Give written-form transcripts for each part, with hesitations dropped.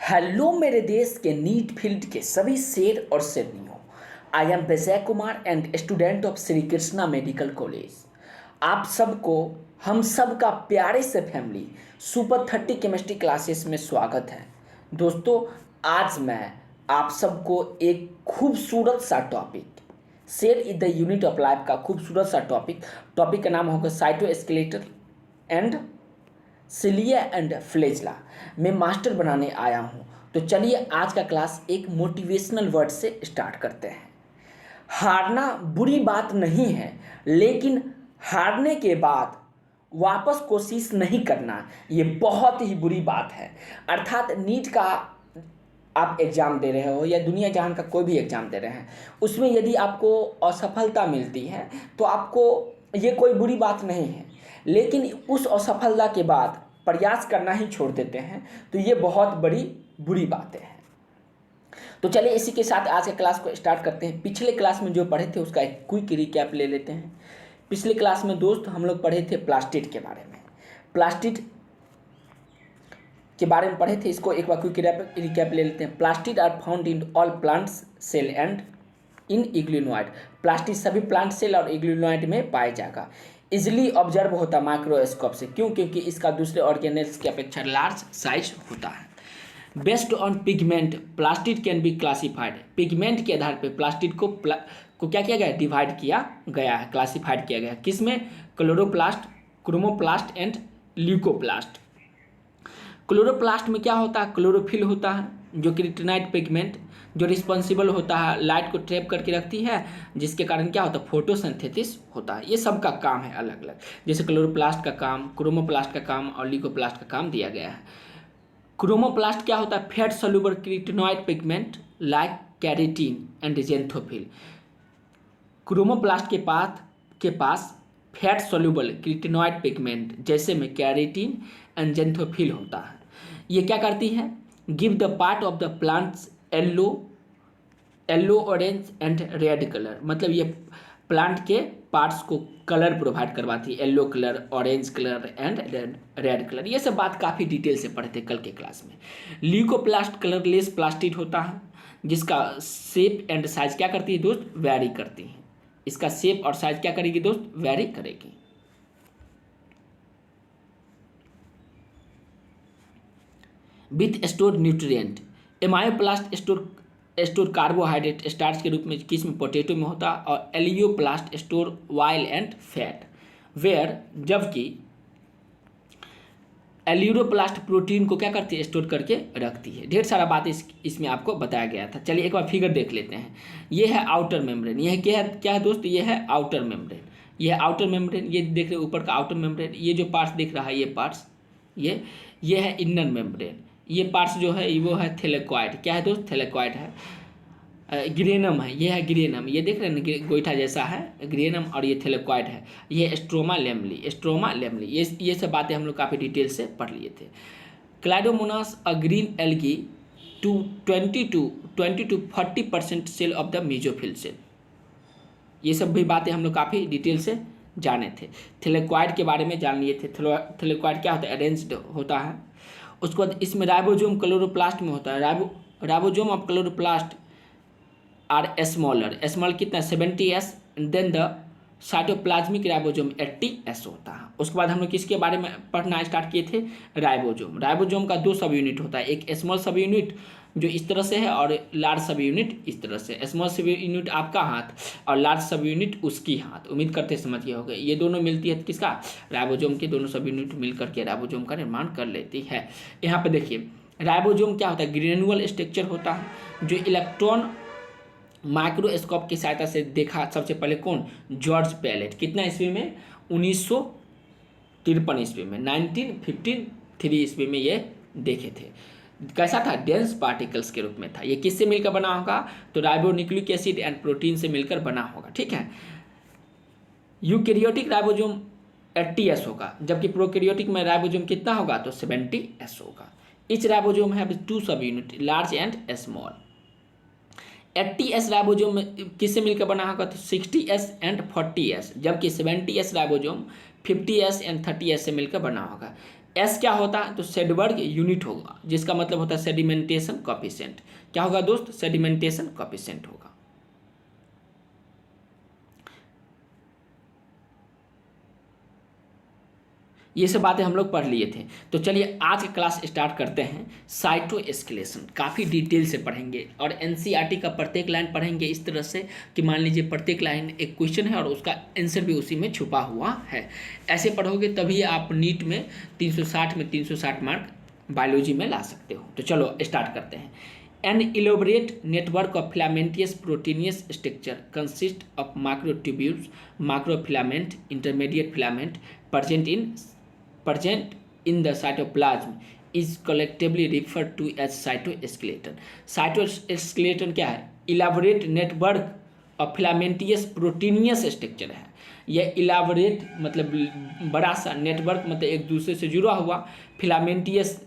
Hello मेरे देश के नीट फील्ड के सभी शेर और शेरनियों। I am Vijay Kumar and student of Shri Krishna medical college. आप सबको हम सब का प्यारे से फैमिली सुपर 30 केमिस्ट्री क्लासेस में स्वागत है। दोस्तों, आज मैं आप सबको एक खूबसूरत सा topic share in the unit of life का खूबसूरत सा टॉपिक का नाम होगा cytoskeletal and cilia and flagella में मास्टर बनाने आया हूँ। तो चलिए आज का क्लास एक मोटिवेशनल वर्ड से स्टार्ट करते हैं। हारना बुरी बात नहीं है, लेकिन हारने के बाद वापस कोशिश नहीं करना ये बहुत ही बुरी बात है। अर्थात नीट का आप एग्ज़ाम दे रहे हो या दुनिया जहान का कोई भी एग्ज़ाम दे रहे हैं, उसमें यदि आपको असफलता मिलती है तो आपको ये कोई बुरी बात नहीं है, लेकिन उस असफलता के बाद प्रयास करना ही छोड़ देते हैं तो ये बहुत बड़ी बुरी बातें हैं। तो चलिए इसी के साथ आज के क्लास को स्टार्ट करते हैं। पिछले क्लास में जो पढ़े थे उसका एक क्विक रिकैप ले लेते हैं। पिछले क्लास में दोस्त हम लोग पढ़े थे प्लास्टिड के बारे में। प्लास्टिड के बारे में पढ़े थे, इसको एक बार क्विक रिकैप ले लेते हैं। Plastid are found in all plants cell and in euglenoid. Plastid सभी प्लांट सेल और इग्लिनोइड में पाया जाएगा। इजिली ऑब्जर्व होता माइक्रोस्कोप से, क्यों? क्योंकि इसका दूसरे ऑर्गेनेल्स की अपेक्षा लार्ज साइज होता है। Based on pigment plastid can be classified. Pigment के आधार पर प्लास्टिड को क्या किया गया है? डिवाइड किया गया है, क्लासिफाइड किया गया है। किसमें? Chloroplast, chromoplast and leucoplast. Chloroplast में क्या होता है? क्लोरोफिल होता है, जो क्रिटेनाइट पिगमेंट जो रिस्पॉन्सिबल होता है, लाइट को ट्रैप करके रखती है, जिसके कारण क्या होता है? फोटोसिंथेसिस होता है। ये सब का काम है अलग अलग, जैसे क्लोरोप्लास्ट का काम, क्रोमोप्लास्ट का काम और ल्यूकोप्लास्ट का काम दिया गया है। क्रोमोप्लास्ट क्या होता है? Fat soluble carotenoid pigment like carotene and xanthophyll. Chromoplast के पास फैट सोल्यूबल क्रिटेनॉइड पिगमेंट जैसे में कैरेटीन एंड जेंथोफिल होता है। ये क्या करती है? Give the part of the plants yellow orange and red colour. मतलब ये प्लांट के पार्ट्स को कलर प्रोवाइड करवाती है, yellow colour, orange colour and red colour. ये सब बात काफ़ी डिटेल से पढ़े थे कल के क्लास में। ल्यूकोप्लास्ट कलरलेस प्लास्टिड होता है, जिसका शेप एंड साइज क्या करती है दोस्त? वेरी करती है। इसका शेप और साइज क्या करेगी दोस्त? वेरी करेगी। With store nutrient amyloplast store carbohydrate starch के रूप में, किस में? पोटैटो में होता है। और elaioplast store oil and fat where, जबकि एल्यूरोप्लास्ट प्रोटीन को क्या करती है? स्टोर करके रखती है। ढेर सारा बात इसमें आपको बताया गया था। चलिए एक बार फिगर देख लेते हैं। ये है आउटर मेम्ब्रेन। यह क्या है दोस्त? ये है आउटर मेम्ब्रेन। ये है आउटर मेम्ब्रेन, ये देख रहे ऊपर का आउटर मेम्ब्रेन। ये जो पार्ट्स दिख रहा है, ये पार्ट्स ये है इनर मेम्ब्रेन। ये पार्ट्स जो है वो है थैलेकॉइड। क्या है दोस्त? थैलेकॉइड है। ग्रेनम है, ये है ग्रेनम। ये देख रहे हैं ना, गोईठा जैसा है ग्रेनम, और ये थैलेकॉइड है। ये स्ट्रोमा लेमली। ये सब बातें हम लोग काफ़ी डिटेल से पढ़ लिए थे। Chlamydomonas a green algae to 20 to 40% cell of the mesophyll cell. ये सब भी बातें हम लोग काफ़ी डिटेल से जाने थे। थैलेकॉइड के बारे में जान लिए थे। थैलेकॉइड क्या होता है? अरेंज्ड होता है। उसके बाद इसमें राइबोसोम क्लोरोप्लास्ट में होता है। Ribosome of chloroplast are smaller कितना? 70s। Then the cytoplasmic ribosome 80s होता है। उसके बाद हम लोग किसके बारे में पढ़ना स्टार्ट किए थे? राइबोसोम का 2 सब यूनिट होता है। एक स्मॉल सब यूनिट जो इस तरह से है, और लार्ज सब यूनिट इस तरह से। स्मॉल सब यूनिट आपका हाथ और लार्ज सब यूनिट उसकी हाथ। उम्मीद करते समझ गए होंगे। ये दोनों मिलती है किसका? राइबोसोम के दोनों सब यूनिट मिल करके राइबोसोम का निर्माण कर लेती है। यहाँ पे देखिए राइबोसोम क्या होता है? ग्रेनुअल स्ट्रक्चर होता है, जो इलेक्ट्रॉन माइक्रोस्कोप की सहायता से देखा सबसे पहले कौन? George Palade. कितना ईस्वी में? 1953 ईस्वी में, 1953 ईस्वी में ये देखे थे। कैसा था? डेंस पार्टिकल्स के रूप में था। ये किससे मिलकर बना होगा? तो राइबोन्यूक्लिक एसिड एंड प्रोटीन से मिलकर बना होगा। ठीक है। यूकैरियोटिक राइबोसोम 80s होगा, जबकि प्रोकैरियोटिक में राइबोसोम कितना होगा? तो 70s होगा। इच राइबोसोम है 2 सब unit, large and small. 80s ribosome किससे मिलकर बना होगा? तो 60s एंड 40s, जबकि 70s ribosome 50s and 30s से मिलकर बना होगा। एस क्या होता है, तो सेडबर्ग यूनिट होगा, जिसका मतलब होता है सेडिमेंटेशन कोएफिशिएंट। क्या होगा दोस्त, सेडिमेंटेशन कोएफिशिएंट होगा। ये सब बातें हम लोग पढ़ लिए थे। तो चलिए आज की क्लास स्टार्ट करते हैं। साइटोएस्केलेशन काफ़ी डिटेल से पढ़ेंगे और एनसीईआरटी का प्रत्येक लाइन पढ़ेंगे इस तरह से कि मान लीजिए प्रत्येक लाइन एक क्वेश्चन है और उसका आंसर भी उसी में छुपा हुआ है। ऐसे पढ़ोगे तभी आप नीट में 360 मार्क बायोलॉजी में ला सकते हो। तो चलो स्टार्ट करते हैं। An elaborate network of filamentous proteinous structure consists of microtubules, microfilament, intermediate filament present in the cytoplasm is collectively referred to as cytoskeleton. Cytoskeleton क्या है, elaborate network of filamentous proteinous structure है। यह elaborate मतलब बड़ा सा, network मतलब एक दूसरे से जुड़ा हुआ, फिलामेंटियस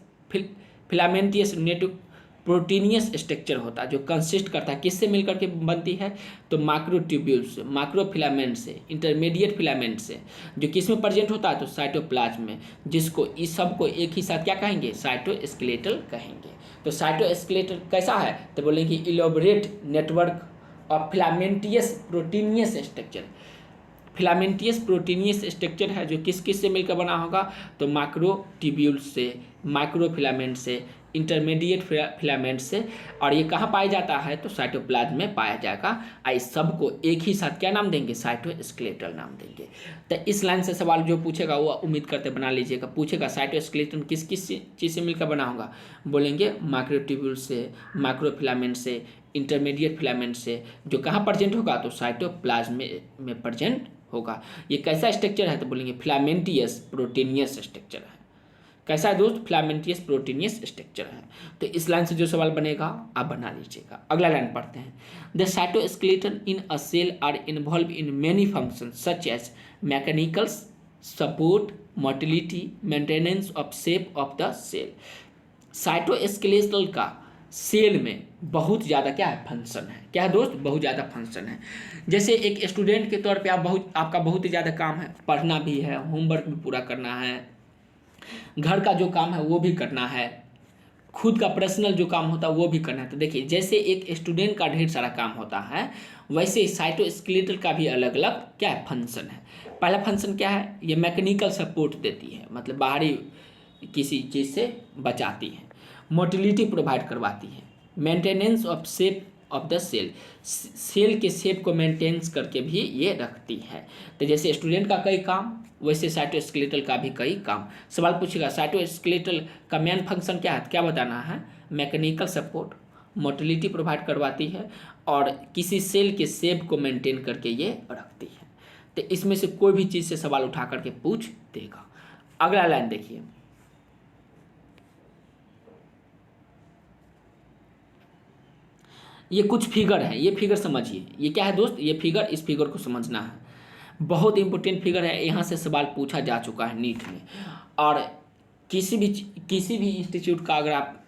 नेटवर्क प्रोटीनियस स्ट्रक्चर होता है जो कंसिस्ट करता है, किससे मिलकर के बनती है, तो माइक्रोट्यूब्यूल से, माइक्रोफिलामेंट से, इंटरमीडिएट फिलामेंट से, जो किस में प्रेजेंट होता है, तो साइटोप्लाज्म में, जिसको इस सब को एक ही साथ क्या कहेंगे, साइटोस्केलेटल कहेंगे। तो साइटोस्केलेटल कैसा है, तो बोलेंगे elaborate network of filamentous proteinaceous structure. Filamentous proteinaceous structure है जो किस किस से मिलकर बना होगा, तो माइक्रोट्यूब्यूल से, माइक्रोफिलामेंट से, इंटरमीडिएट फिलामेंट से, और ये कहाँ पाया जाता है, तो साइटोप्लाज्म में पाया जाएगा। इस सबको एक ही साथ क्या नाम देंगे, साइटोस्केलेटल नाम देंगे। तो इस लाइन से सवाल जो पूछेगा वो उम्मीद करते बना लीजिएगा। पूछेगा साइटोस्केलेटन किस किस चीज़ से मिलकर बना होगा, बोलेंगे माइक्रोट्यूब्यूल से, माइक्रोफिलामेंट से, इंटरमीडिएट फिलामेंट से, जो कहाँ प्रेजेंट होगा, तो साइटोप्लाज्म में प्रेजेंट होगा। ये कैसा स्ट्रक्चर है, तो बोलेंगे फिलामेंटियस प्रोटीनियस स्ट्रक्चर है। कैसा है दोस्त, फिलामेंटियस प्रोटीनियस स्ट्रक्चर है। तो इस लाइन से जो सवाल बनेगा आप बना लीजिएगा। अगला लाइन पढ़ते हैं। The cytoskeleton in a cell are involved in many function such as mechanical support, motility, maintenance of shape of the cell. Cytoskeletal का सेल में बहुत ज़्यादा क्या है, फंक्शन है। क्या है दोस्त, बहुत ज़्यादा फंक्शन है। जैसे एक स्टूडेंट के तौर पे आपका बहुत ही ज़्यादा काम है, पढ़ना भी है, होमवर्क भी पूरा करना है, घर का जो काम है वो भी करना है, खुद का पर्सनल जो काम होता है वो भी करना है। तो देखिए जैसे एक स्टूडेंट का ढेर सारा काम होता है, वैसे साइटोस्केलेटल का भी अलग अलग क्या है, फंक्शन है। पहला फंक्शन क्या है, ये मैकेनिकल सपोर्ट देती है, मतलब बाहरी किसी चीज़ से बचाती है, मोटिलिटी प्रोवाइड करवाती है, maintenance of shape of the cell, cell के शेप को मेंटेन्स करके भी ये रखती है। तो जैसे स्टूडेंट का कई काम, वैसे साइटोस्केलेटल का भी कई काम। सवाल पूछेगा साइटोस्केलेटल का मेन फंक्शन क्या है, क्या बताना है, मैकेनिकल सपोर्ट, मोटिलिटी प्रोवाइड करवाती है और किसी सेल के शेप को मेंटेन करके ये रखती है। तो इसमें से कोई भी चीज़ से सवाल उठा करके पूछ देगा। अगला लाइन देखिए, ये कुछ फिगर है, ये फिगर समझिए। ये क्या है दोस्त, ये फिगर, इस फिगर को समझना है, बहुत इंपॉर्टेंट फिगर है। यहाँ से सवाल पूछा जा चुका है नीट में, और किसी भी इंस्टीट्यूट का अगर आप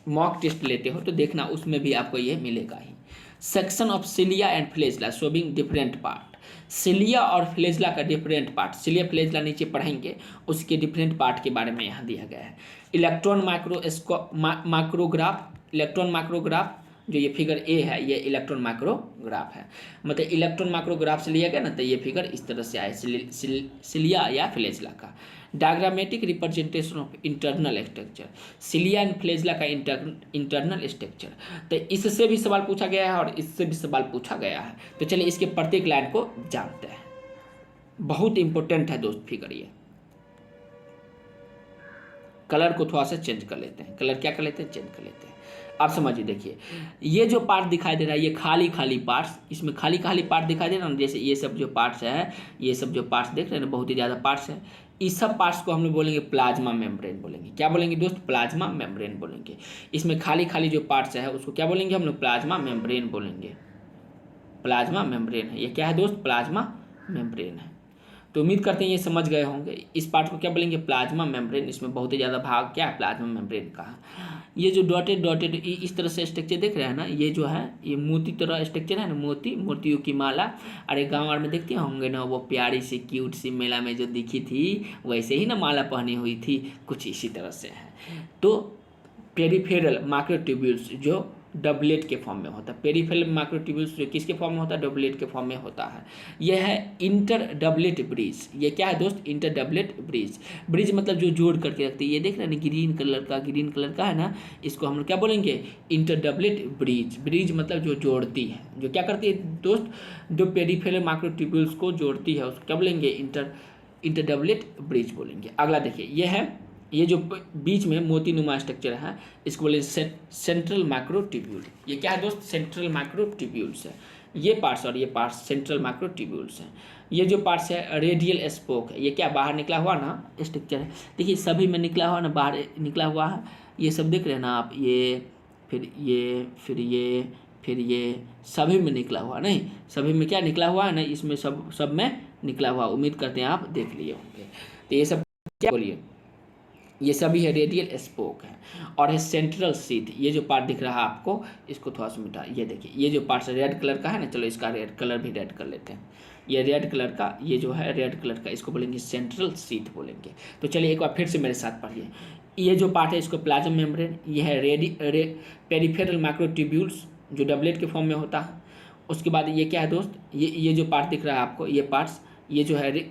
मॉक टेस्ट लेते हो तो देखना उसमें भी आपको ये मिलेगा ही। Section of cilia and flagella showing different part. Cilia और फ्लेजला का डिफरेंट पार्ट, सिलिया फ्लेजला नीचे पढ़ेंगे, उसके डिफरेंट पार्ट के बारे में यहाँ दिया गया है। इलेक्ट्रॉन माइक्रोग्राफ, इलेक्ट्रॉन माइक्रोग्राफ जो ये फिगर ए है, ये इलेक्ट्रॉन माइक्रोग्राफ है। मतलब इलेक्ट्रॉन माइक्रोग्राफ से लिया गया ना, तो ये फिगर इस तरह से आए, सिलिया या फ्लेजला का। Diagrammatic representation of internal structure, cilia and flagella का इंटरनल स्ट्रक्चर। तो इससे भी सवाल पूछा गया है और इससे भी सवाल पूछा गया है। तो चलिए इसके प्रत्येक लाइन को जानते हैं, बहुत इंपॉर्टेंट है दोस्त फिगर। ये कलर को थोड़ा सा चेंज कर लेते हैं, कलर क्या कर लेते हैं, चेंज कर लेते हैं। आप समझिए, देखिए ये जो पार्ट दिखाई दे रहा है, ये खाली खाली पार्ट्स, इसमें खाली खाली पार्ट दिखाई दे रहा है ना, जैसे ये सब जो पार्ट्स है, ये सब जो पार्ट्स देख रहे हैं ना, बहुत ही ज़्यादा पार्ट्स है। इस सब पार्ट्स को हम लोग बोलेंगे प्लाज्मा मेम्ब्रेन बोलेंगे। क्या बोलेंगे दोस्त, प्लाज्मा मेम्ब्रेन बोलेंगे। इसमें खाली खाली जो पार्ट्स है उसको क्या बोलेंगे हम लोग, प्लाज्मा मेम्ब्रेन बोलेंगे। प्लाज्मा मेम्ब्रेन है, ये क्या है दोस्त, प्लाज्मा मेम्ब्रेन है। तो उम्मीद करते हैं ये समझ गए होंगे। इस पार्ट को क्या बोलेंगे, प्लाज्मा मेम्ब्रेन। इसमें बहुत ही ज़्यादा भाग क्या है, प्लाज्मा मेम्ब्रेन का है। ये जो डॉटेड डॉटेड इस तरह से स्ट्रक्चर देख रहे हैं ना, ये जो है ये मोती तरह स्ट्रक्चर है ना, मोतियों की माला। अरे गाँव में देखते होंगे ना, वो प्यारी सी क्यूट सी मेला में जो दिखी थी वैसे ही ना माला पहनी हुई थी, कुछ इसी तरह से है। तो पेरिफेरल माइक्रोट्यूब्यूल्स जो डबलेट के फॉर्म में होता है, पेरिफेरल माइक्रोट्यूब्यूल्स जो किसके फॉर्म में होता है, डबलेट के फॉर्म में होता है। यह है इंटर डबलेट ब्रिज। ये क्या है दोस्त, इंटर डबलेट ब्रिज। ब्रिज मतलब जो जोड़ करके रखते हैं, ये देख रहे हैं ना ग्रीन कलर का है ना, इसको हम लोग क्या बोलेंगे, इंटर डबलेट ब्रिज। ब्रिज मतलब जो जोड़ती है, जो क्या करती है दोस्त, जो पेरिफेरल माइक्रोट्यूब्यूल्स को जोड़ती है, उसको क्या बोलेंगे, इंटर डबलेट ब्रिज बोलेंगे। अगला देखिए, ये जो बीच में मोती नुमा स्ट्रक्चर है, इसको बोले सेंट्रल माइक्रोट्यूब्यूल। ये क्या है दोस्त, सेंट्रल माइक्रोट्यूब्यूल्स है। ये पार्ट्स और ये पार्ट्स सेंट्रल माइक्रोट्यूब्यूल्स हैं। ये जो पार्ट्स है रेडियल स्पोक है, ये क्या बाहर निकला हुआ ना स्ट्रक्चर है। देखिए सभी में निकला हुआ ना, बाहर निकला हुआ है, ये सब देख रहे हैं ना आप, ये फिर ये फिर ये फिर ये सभी में निकला हुआ, नहीं सभी में क्या निकला हुआ है ना, इसमें सब में निकला हुआ। उम्मीद करते हैं आप देख लिए होंगे। तो ये सब क्या बोलिए, ये सभी है रेडियल स्पोक है। और है सेंट्रल सीथ, ये जो पार्ट दिख रहा है आपको, इसको थोड़ा सा मिटा, ये देखिए ये जो पार्ट रेड कलर का है ना, चलो इसका रेड कलर भी रेड कर लेते हैं। ये रेड कलर का, ये जो है रेड कलर का, इसको बोलेंगे सेंट्रल सीथ बोलेंगे। तो चलिए एक बार फिर से मेरे साथ पढ़िए। ये जो पार्ट है इसको प्लाज्मा मेम्ब्रेन, ये है पेरिफेरल माइक्रोट्यूब्यूल्स जो डबलेट के फॉर्म में होता है। उसके बाद ये क्या है दोस्त, ये जो पार्ट दिख रहा है आपको, ये पार्ट्स, ये जो है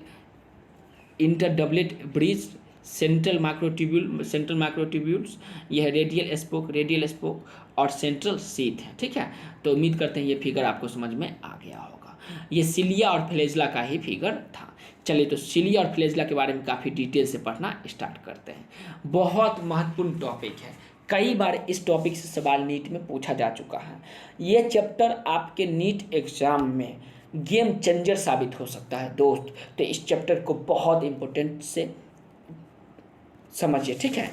inter doublet bridge, central microtubules, यह है रेडियल स्पोक और सेंट्रल सीथ है। ठीक है, तो उम्मीद करते हैं ये फिगर आपको समझ में आ गया होगा। ये सिलिया और फ्लैजेला का ही फिगर था। चलिए तो सिलिया और फ्लैजेला के बारे में काफ़ी डिटेल से पढ़ना स्टार्ट करते हैं। बहुत महत्वपूर्ण टॉपिक है, कई बार इस टॉपिक से सवाल नीट में पूछा जा चुका है। ये चैप्टर आपके नीट एग्जाम में गेम चेंजर साबित हो सकता है दोस्त। तो इस चैप्टर को बहुत इंपॉर्टेंट से समझिए, ठीक है।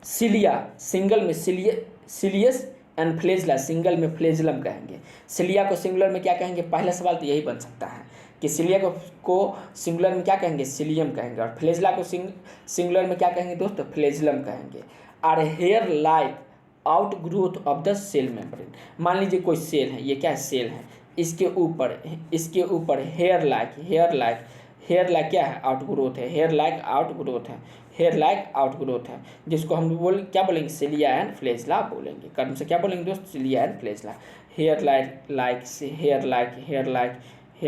सिलिया सिंगल में सिलियस एंड फ्लैजेला सिंगल में फ्लैजेलम कहेंगे। सिलिया को सिंगुलर में क्या कहेंगे, पहला सवाल तो यही बन सकता है कि सिलिया को सिंगुलर में क्या कहेंगे, सिलियम कहेंगे, और फ्लैजेला को सिंगुलर में क्या कहेंगे दोस्तों, फ्लैजेलम कहेंगे। Are hair like outgrowth of the cell membrane. मान लीजिए कोई सेल है, ये क्या है, सेल है, इसके ऊपर हेयर लाइक क्या है, आउटग्रोथ है, हेयर लाइक आउटग्रोथ है, जिसको हम क्या बोलेंगे, सिलिया एंड फ्लैजेला बोलेंगे। कर्म से क्या बोलेंगे दोस्त, cilia and flagella. Hair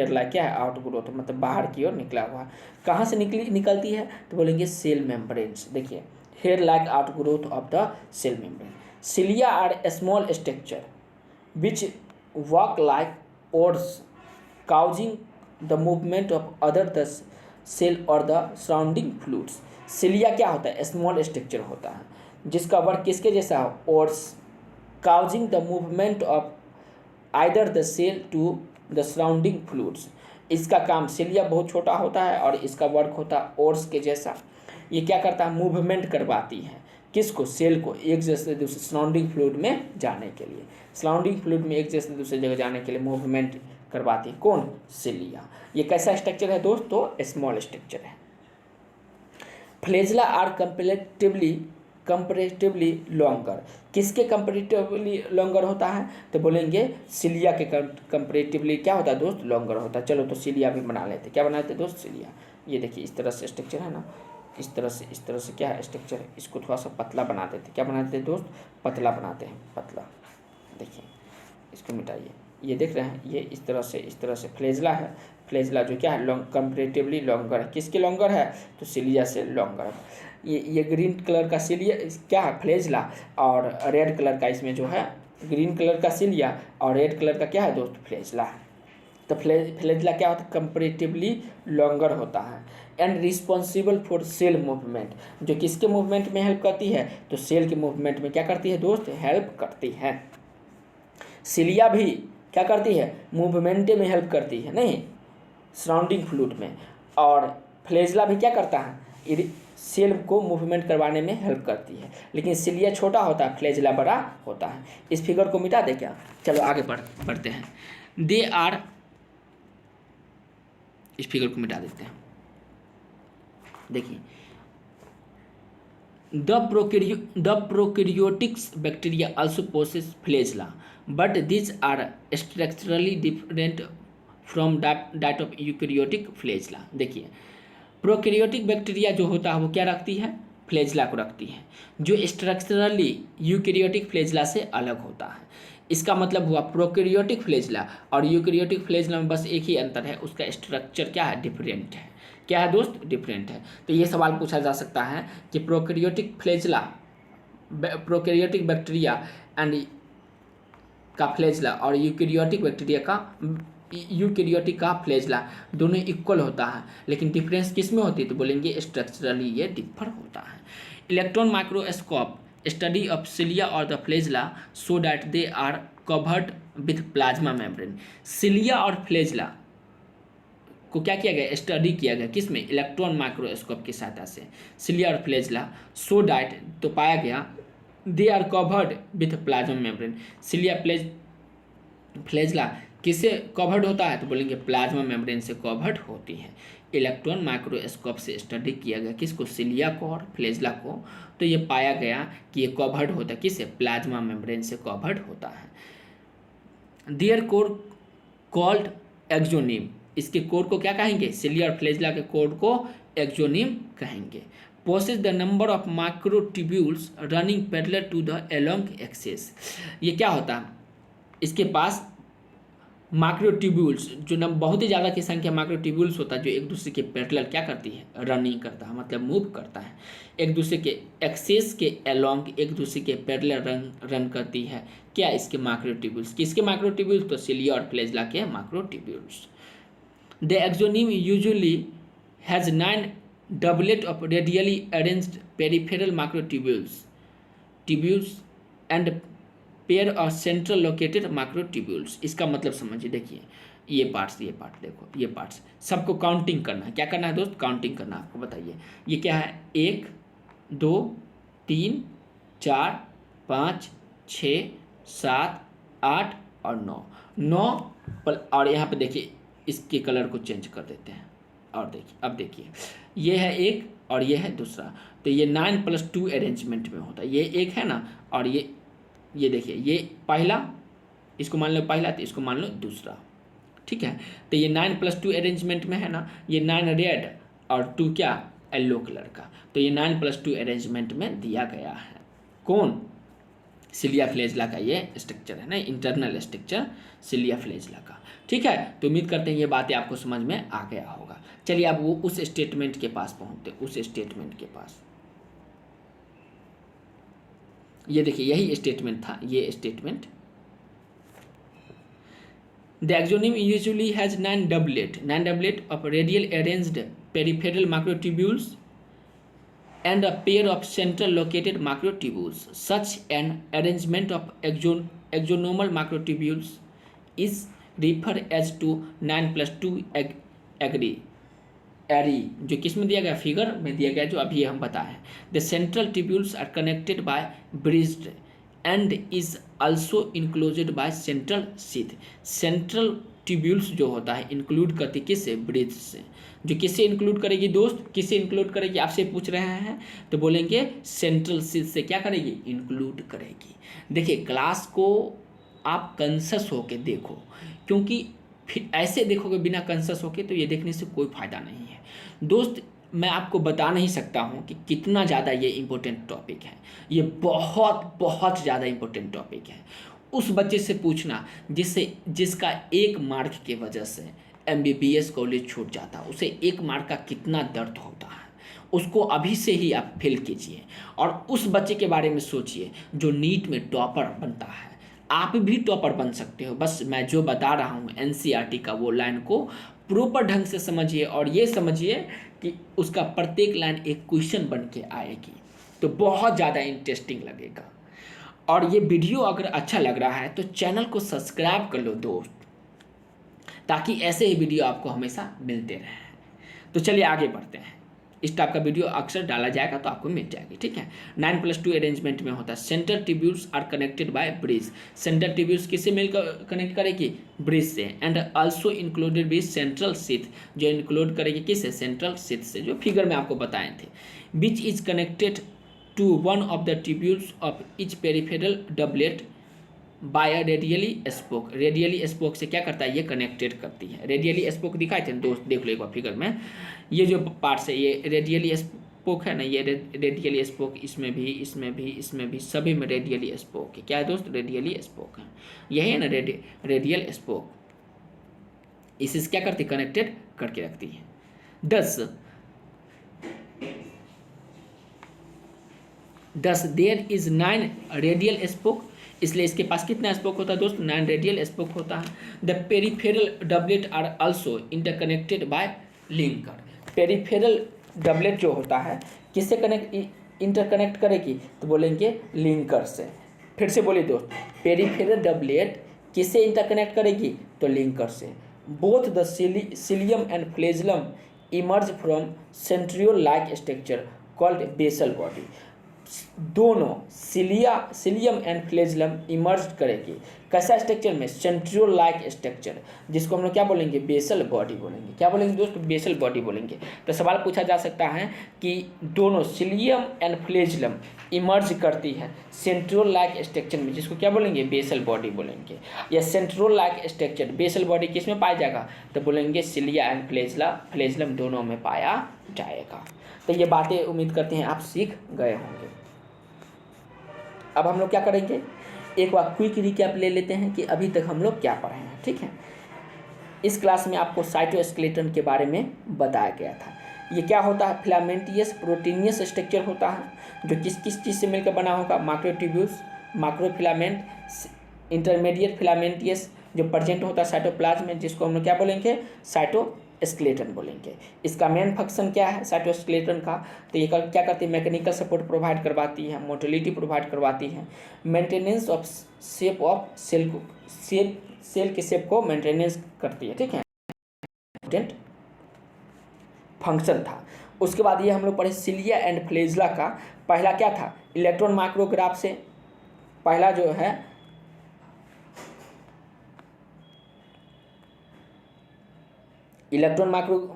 like क्या है, आउटग्रोथ, मतलब बाहर की ओर निकला हुआ। कहाँ से निकलती है, तो बोलेंगे सेल मेम्ब्रेन्स। देखिए hair like outgrowth of the cell membrane. Cilia are small structure which work like oars causing the movement of other the cell or the surrounding fluids। Cilia क्या होता है, स्मॉल स्ट्रक्चर होता है जिसका work किसके जैसा हो, ores, causing the movement of either the cell to the surrounding fluids। इसका काम, सिलिया बहुत छोटा होता है और इसका वर्क होता है ओर्स के जैसा। ये क्या करता है, मूवमेंट करवाती है किसको, सेल को एक जगह से दूसरे सराउंडिंग फ्लूइड में जाने के लिए, सराउंडिंग फ्लूइड में एक जगह से दूसरी जगह जाने के लिए मूवमेंट करवाती है कौन, सिलिया। ये कैसा स्ट्रक्चर है दोस्त, तो स्मॉल स्ट्रक्चर है। Flagella are comparatively longer. किसके कंपैरेटिवली लॉन्गर होता है, तो बोलेंगे सिलिया के कंपैरेटिवली क्या होता है दोस्त, लॉन्गर होता है। चलो तो सिलिया भी बना लेते, क्या बनाते दोस्त, सिलिया। ये देखिए इस तरह से स्ट्रक्चर है ना, इस तरह से क्या है स्ट्रक्चर है, इसको थोड़ा सा पतला बना देते, क्या बनाते हैं दोस्त, पतला बनाते हैं, पतला। देखिए इसको मिटाइए, ये देख रहे हैं, ये इस तरह से फ्लैजेला है। फ्लैजेला जो क्या है, कंपैरेटिवली लॉन्गर है। किसके लॉन्गर है, तो सिलिया से लॉन्गर है। ये ग्रीन कलर का सिलिया क्या है, फ्लैजेला, और रेड कलर का इसमें जो है, ग्रीन कलर का सिलिया और रेड कलर का क्या है दोस्त, फ्लैजेला है। तो फ्लैजेला क्या होता है, कंपैरेटिवली लॉन्गर होता है and responsible for sale movement. जो किसके मूवमेंट में हेल्प करती है, तो सेल के मूवमेंट में क्या करती है दोस्त, हेल्प करती है। सिलिया भी क्या करती है, मूवमेंट में हेल्प करती है, नहीं सराउंडिंग फ्लूइड में। और फ्लैजेला भी क्या करता है, सेल को मूवमेंट करवाने में हेल्प करती है। लेकिन सिलिया छोटा होता है, फ्लैजेला बड़ा होता है। इस फिगर को मिटा दे क्या, चलो आगे बढ़ते हैं। दे आर, इस फिगर को मिटा देते हैं। देखिए The prokaryotic bacteria also possess flagella, but these are structurally different from that of eukaryotic flagella. देखिए, प्रोकैरियोटिक बैक्टीरिया जो होता है वो क्या रखती है, फ्लैजेला को रखती है, जो स्ट्रक्चरली यूकैरियोटिक फ्लैजेला से अलग होता है। इसका मतलब हुआ प्रोकैरियोटिक फ्लैजेला और यूकैरियोटिक फ्लैजेला में बस एक ही अंतर है, उसका स्ट्रक्चर क्या है, डिफरेंट है। क्या है दोस्त, डिफरेंट है। तो ये सवाल पूछा जा सकता है कि prokaryotic flagella, prokaryotic bacteria and का फ्लैजेला और यूकैरियोटिक का फ्लैजेला दोनों इक्वल होता है, लेकिन डिफरेंस किस में होती है, तो बोलेंगे स्ट्रक्चरली ये डिफर होता है। Electron microscope study of cilia और the flagella so that they are covered with plasma membrane. Cilia और फ्लैजेला को क्या किया गया, स्टडी किया गया, किस में, इलेक्ट्रॉन माइक्रोस्कोप की सहायता से। सिलिया और फ्लैजेला सो दैट, तो पाया गया, they are covered with plasma membrane. Cilia flagella किससे कवर्ड होता है, तो बोलेंगे प्लाज्मा मेम्ब्रेन से कवर्ड होती है। इलेक्ट्रॉन माइक्रोस्कोप से स्टडी किया गया किसको, सिलिया को और फ्लैजेला को, तो ये पाया गया कि ये कवर्ड होता है किससे, प्लाज्मा मेम्ब्रेन से कवर्ड होता है। देयर कोर कॉल्ड एक्सोनिम, इसके कोर को क्या कहेंगे, सिलिया और फ्लैजेला के कोर को एक्सोनिम कहेंगे। Possess the number of microtubules running parallel to the along axis. ये क्या होता है, इसके पास माइक्रोट्यूब्यूल्स जो बहुत ही ज़्यादा की संख्या माइक्रोट्यूब्यूल्स होता है, जो एक दूसरे के पैरेलल क्या करती है, रनिंग करता है, मतलब मूव करता है, एक दूसरे के एक्सेस के अलोंग एक दूसरे के पैरेलल रन करती है। क्या, इसके माइक्रोट्यूब्यूल्स, किसके माइक्रोट्यूब्यूल्स, तो सिलिया और फ्लैजेला के microtubules. The exonym usually has 9 doublet of radially arranged peripheral microtubules and pair और सेंट्रल लोकेटेड माइक्रोट्यूब्यूल्स। इसका मतलब समझिए, देखिए ये पार्ट देखो, ये पार्ट्स सबको काउंटिंग करना है। क्या करना है दोस्त, काउंटिंग करना है आपको। बताइए ये क्या है, 1 2 3 4 5 6 7 8 और 9 और यहाँ पे देखिए इसके कलर को चेंज कर देते हैं और देखिए, अब देखिए ये है एक और ये है दूसरा, तो ये 9+2 अरेंजमेंट में होता है। ये एक है ना, और ये देखिए ये पहला, इसको मान लो पहला, तो इसको मान लो दूसरा, ठीक है। तो ये 9+2 अरेंजमेंट में है ना, ये 9 रेड और 2 क्या, येलो कलर का, तो ये 9+2 अरेंजमेंट में दिया गया है। कौन, सिलिया फ्लैजेला का ये स्ट्रक्चर है ना, इंटरनल स्ट्रक्चर सिलिया फ्लैजेला का, ठीक है। तो उम्मीद करते हैं ये बातें आपको समझ में आ गया होगा। चलिए अब वो उस स्टेटमेंट के पास पहुंचते, उस स्टेटमेंट के पास। ये देखिए यही स्टेटमेंट था, ये statement. The exonym usually has 9 doublet of radial arranged peripheral microtubules and a pair of central located microtubules. Such an arrangement of axonomal microtubules is referred as to 9+2 array, जो किस में दिया गया, फिगर में दिया गया, जो अभी हम बताए हैं। The central tubules are connected by bridged and is also enclosed by central sheath. Central tubules जो होता है इंक्लूड करती किससे, ब्रिज से। जो किससे इंक्लूड करेगी दोस्त, किससे इंक्लूड करेगी, आपसे पूछ रहे हैं, तो बोलेंगे सेंट्रल शीथ से क्या करेगी, इंक्लूड करेगी। देखिए क्लास को आप कंसस होके देखो, क्योंकि फिर ऐसे देखोगे बिना कंसस होके तो ये देखने से कोई फ़ायदा नहीं है दोस्त। मैं आपको बता नहीं सकता हूँ कि कितना ज़्यादा ये इम्पोर्टेंट टॉपिक है, ये बहुत बहुत ज़्यादा इम्पोर्टेंट टॉपिक है। उस बच्चे से पूछना जिसका 1 मार्क के वजह से MBBS कॉलेज छूट जाता, उसे 1 मार्क का कितना दर्द होता है, उसको अभी से ही आप फील कीजिए। और उस बच्चे के बारे में सोचिए जो नीट में टॉपर बनता है। आप भी टॉपर बन सकते हो, बस मैं जो बता रहा हूँ NCERT का वो लाइन को प्रॉपर ढंग से समझिए और ये समझिए कि उसका प्रत्येक लाइन एक क्वेश्चन बन के आएगी, तो बहुत ज़्यादा इंटरेस्टिंग लगेगा। और ये वीडियो अगर अच्छा लग रहा है तो चैनल को सब्सक्राइब कर लो दोस्त, ताकि ऐसे ही वीडियो आपको हमेशा मिलते रहें। तो चलिए आगे बढ़ते हैं। इस टाइप का वीडियो अक्सर डाला जाएगा तो आपको मिल जाएगी, ठीक है। 9+2 अरेंजमेंट में होता है। Centre tubules are connected by bridge. Centre tubules किससे मिलकर कनेक्ट करेगी, ब्रिज से। And also included with central sheath, जो इंक्लूड करेगी किससे, सेंट्रल शीथ से, जो फिगर में आपको बताए थे। Which is connected to one of the tubules of each peripheral doublet by a radially spoke. Radially spoke से क्या करता है, ये कनेक्टेड करती है। रेडियली स्पोक दिखाए थे दोस्त, देख लो एक बार फिगर में, ये जो पार्ट्स है ये रेडियली स्पोक है ना, ये रेडियली स्पोक, इसमें भी, इसमें भी, इसमें भी, सभी में रेडियली स्पोक है। क्या है दोस्त, रेडियली स्पोक है। यही है ना रेडियल स्पोक, इसे क्या करती, कनेक्टेड करके रखती है। 10 देयर इज 9 रेडियल स्पोक, इसलिए इसके पास कितना स्पोक होता है दोस्त, 9 रेडियल स्पोक होता है। The peripheral doublet are also interconnected by linker. Peripheral doublet जो होता है किससे इंटरकनेक्ट करेगी, तो बोलेंगे लिंकर से। फिर से बोलिए दोस्त, पेरिफेरल डबलेट किससे इंटरकनेक्ट करेगी, तो लिंकर से। Both the cilium and flagellum emerge from centriole like structure called basal body. दोनों सिलियम एंड फ्लेजलम इमर्ज करेगी कैसा स्ट्रक्चर में, सेंट्रियोल लाइक स्ट्रक्चर, जिसको हम लोग क्या बोलेंगे, बेसल बॉडी बोलेंगे। क्या बोलेंगे दोस्त, बेसल बॉडी बोलेंगे। तो सवाल पूछा जा सकता है कि दोनों सिलियम एंड फ्लेजलम इमर्ज करती है सेंट्रियोल लाइक स्ट्रक्चर में, जिसको क्या बोलेंगे, बेसल बॉडी बोलेंगे। या centriole like structure basal body किस में पाया जाएगा, तो बोलेंगे सिलिया एंड फ्लेजलम दोनों में पाया जाएगा। तो ये बातें उम्मीद करते हैं आप सीख गए होंगे। अब हम लोग क्या करेंगे, एक बार क्विक रिकैप ले लेते हैं कि अभी तक हम लोग क्या पढ़े हैं। ठीक है, इस क्लास में आपको साइटोस्केलेटन के बारे में बताया गया था। ये क्या होता है, फिलामेंटियस प्रोटीनियस स्ट्रक्चर होता है, जो किस किस चीज़ से मिलकर बना होगा, माइक्रोट्यूब्यूल्स, माइक्रोफिलामेंट, इंटरमीडिएट फिलामेंटियस जो प्रेजेंट होता है साइटोप्लाज्म में, जिसको हम लोग क्या बोलेंगे, साइटोस्केलेटन बोलेंगे। इसका मेन फंक्शन क्या है साइटोस्केलेटन का, तो ये क्या करती है, मैकेनिकल सपोर्ट प्रोवाइड करवाती है, मोटिलिटी प्रोवाइड करवाती है, maintenance of shape of cell को, सेल के शेप को मेंटेनेंस करती है। ठीक है, इम्पोर्टेंट फंक्शन था। उसके बाद ये हम लोग पढ़े सिलिया एंड फ्लेजला का पहला क्या था, इलेक्ट्रॉन माइक्रोग्राफ से पहला जो है इलेक्ट्रॉन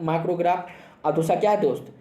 माइक्रोग्राफ, और दूसरा क्या है दोस्त,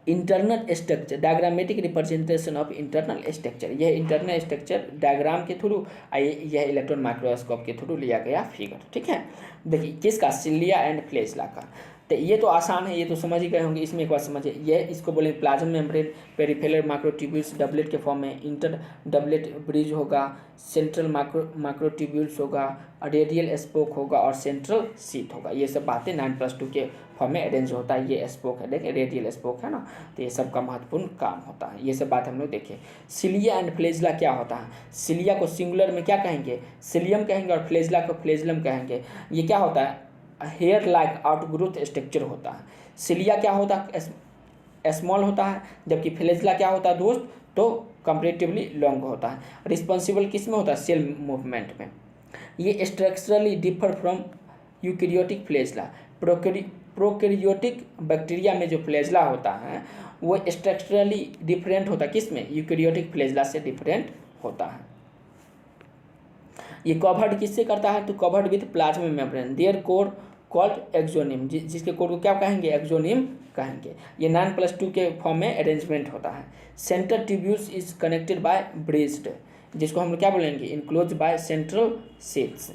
internal structure, diagrammatic representation of internal structure. यह इंटरनल स्ट्रक्चर डायग्राम के थ्रू, यह इलेक्ट्रॉन माइक्रोस्कोप के थ्रू लिया गया फिगर। ठीक है, देखिए किसका, सिलिया एंड फ्लेजला का। तो ये तो आसान है, ये तो समझ ही गए होंगे। इसमें एक बार समझिए, ये इसको बोले plasma membrane, peripheral microtubules doublet के फॉर्म में, इंटर डबलेट ब्रिज होगा, सेंट्रल माइक्रोट्यूब्यूल्स होगा, रेडियल स्पोक होगा और सेंट्रल शीथ होगा। ये सब बातें 9+2 के फॉर्म में अरेंज होता है। ये स्पोक है, देखिए रेडियल स्पोक है ना, तो ये सब का महत्वपूर्ण काम होता है। ये सब बात हम लोग देखें। सिलिया एंड फ्लेजला क्या होता है, सिलिया को सिंगुलर में क्या कहेंगे, सिलियम कहेंगे, और फ्लेजला को फ्लेजलम कहेंगे। ये क्या होता है, हेयर लाइक आउटग्रोथ स्ट्रक्चर होता है। सिलिया क्या होता है, स्मॉल होता है, जबकि फ्लेजला क्या होता है दोस्त, तो कंपैरेटिवली लॉन्ग होता है। रिस्पॉन्सिबल किस में होता है, सेल मूवमेंट में। ये structurally differ from eukaryotic flagella. Prokaryotic bacteria में जो फ्लेजला होता है वो स्ट्रक्चरली डिफरेंट होता है, किस में, यूकैरियोटिक फ्लेजला से डिफरेंट होता है। ये कवर्ड किससे करता है, तो covered with plasma membrane, there core called exonym, जिसके कोर को क्या कहेंगे, एक्सोनिम कहेंगे। ये 9+2 के फॉर्म में अरेंजमेंट होता है। Centre tubules is connected by bridged, जिसको हम लोग क्या बोलेंगे, enclose by central sheaths.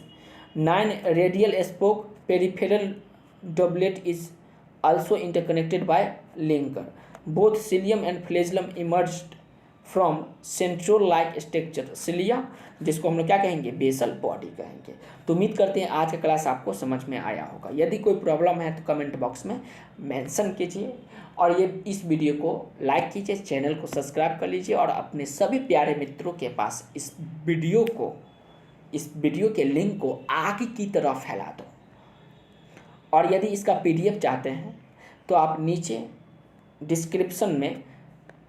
9 radial spoke peripheral doublet is also interconnected by linker. Both cilium and flagellum emerged from centriole like structure cilia, जिसको हम लोग क्या कहेंगे, बेसल बॉडी कहेंगे। तो उम्मीद करते हैं आज का क्लास आपको समझ में आया होगा। यदि कोई प्रॉब्लम है तो कमेंट बॉक्स में मेंशन कीजिए, और ये इस वीडियो को लाइक कीजिए, चैनल को सब्सक्राइब कर लीजिए, और अपने सभी प्यारे मित्रों के पास इस वीडियो के लिंक को आगे की तरफ फैला दो। और यदि इसका PDF चाहते हैं तो आप नीचे डिस्क्रिप्शन में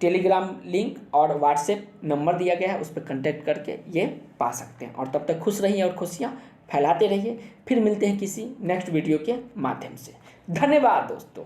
टेलीग्राम लिंक और व्हाट्सएप नंबर दिया गया है, उस पर कांटेक्ट करके ये पा सकते हैं। और तब तक खुश रहिए और खुशियाँ फैलाते रहिए। फिर मिलते हैं किसी नेक्स्ट वीडियो के माध्यम से। धन्यवाद दोस्तों।